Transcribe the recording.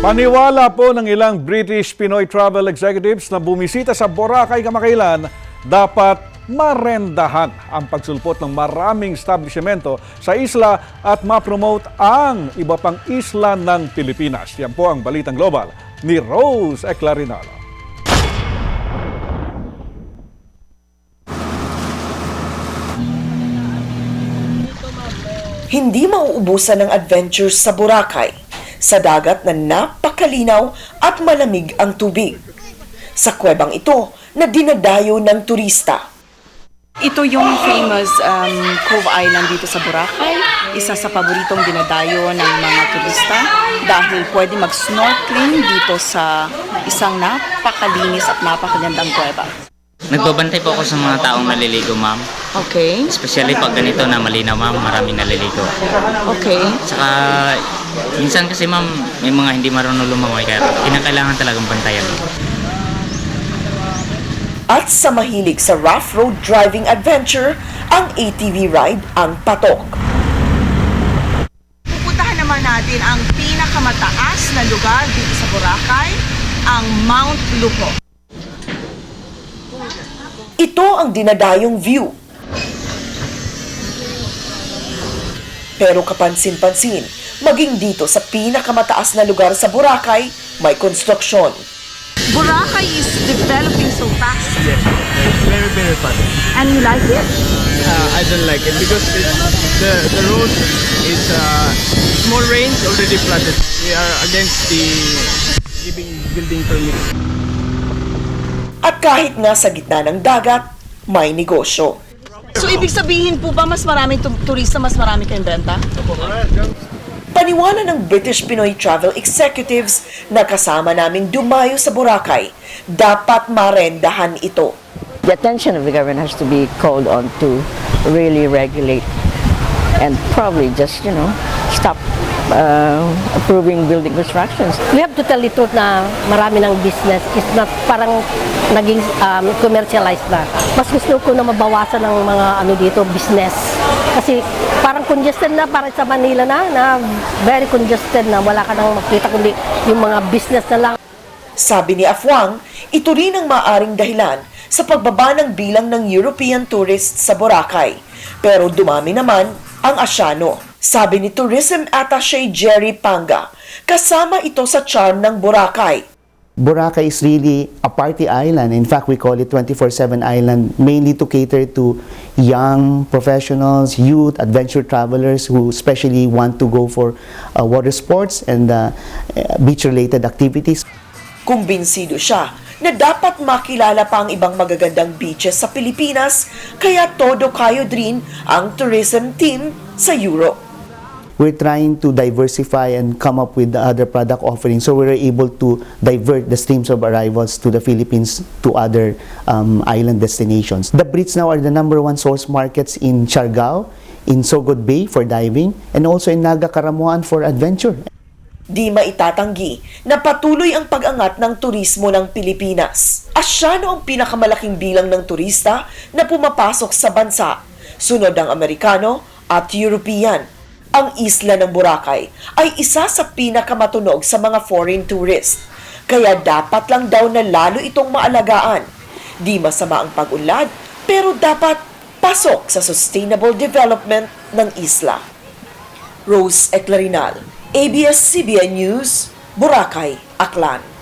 Paniwala po ng ilang British-Pinoy travel executives na bumisita sa Boracay kamakailan, dapat marendahan ang pagsulpot ng maraming establishmento sa isla at ma-promote ang iba pang isla ng Pilipinas. Yan po ang Balitang Global ni Rose Eclarinalo. Hindi mauubusan ng adventures sa Boracay, sa dagat na napakalinaw at malamig ang tubig. Sa kuwebang ito na dinadayo ng turista. Ito yung famous Cove Island dito sa Boracay. Isa sa paboritong dinadayo ng mga turista dahil pwede mag-snorkeling dito sa isang napakalinis at napakagandang kuweba. Nagbabantay po ako sa mga taong naliligo, ma'am. Okay. Especially pag ganito na malinaw, ma'am, maraming naliligo. Okay. Saka, minsan kasi, ma'am, may mga hindi marunong lumangoy, kaya kinakailangan talagang bantayan. At sa mahilig sa rough road driving adventure, ang ATV ride ang patok. Pupuntahan naman natin ang pinakamataas na lugar dito sa Boracay, ang Mount Luho. Ito ang dinadayong view. Pero kapansin-pansin, maging dito sa pinakamataas na lugar sa Boracay, may konstruksyon. Boracay is developing so fast. Yes, it's very, very fun. And you like it? I don't like it because the road is small range already flooded. We are against the giving building permit. At kahit nga sa gitna ng dagat, may negosyo. So ibig sabihin po ba mas maraming turista, mas marami kayong benta? Paniwala ng British-Pinoy travel executives na kasama naming dumayo sa Boracay, dapat marendahan ito. The attention of the government has to be called on to really regulate and probably just, stop approving building constructions. We have to tell the truth na marami ng business is not parang naging commercialized na. Mas gusto ko na mabawasan ng mga dito, business. Kasi parang congested na, parang sa Manila na very congested na, wala ka nang makita kundi yung mga business na lang. Sabi ni Afwang, ito rin ang maaring dahilan sa pagbaba ng bilang ng European tourists sa Boracay. Pero dumami naman ang Asyano. Sabi ni Tourism Attaché Jerry Panga, kasama ito sa charm ng Boracay. Boracay is really a party island. In fact, we call it 24/7 island, mainly to cater to young professionals, youth, adventure travelers who especially want to go for water sports and beach-related activities. Kumbinsido siya na dapat makilala pa ang ibang magagandang beaches sa Pilipinas, kaya todo kayod rin ang tourism team sa Europe. We're trying to diversify and come up with other product offerings so we're able to divert the streams of arrivals to the Philippines to other island destinations. The Brits now are the #1 source markets in Siargao, in Sogod Bay for diving, and also in Naga Karamuan for adventure. Di maitatanggi na patuloy ang pag-angat ng turismo ng Pilipinas. Asyano ang pinakamalaking bilang ng turista na pumapasok sa bansa. Sunod ang Amerikano at European. Ang isla ng Boracay ay isa sa pinakamatunog sa mga foreign tourists. Kaya dapat lang daw na lalo itong maalagaan. Di masama ang pag-unlad, pero dapat pasok sa sustainable development ng isla. Rose Eclarinal, ABS-CBN News, Boracay, Aklan.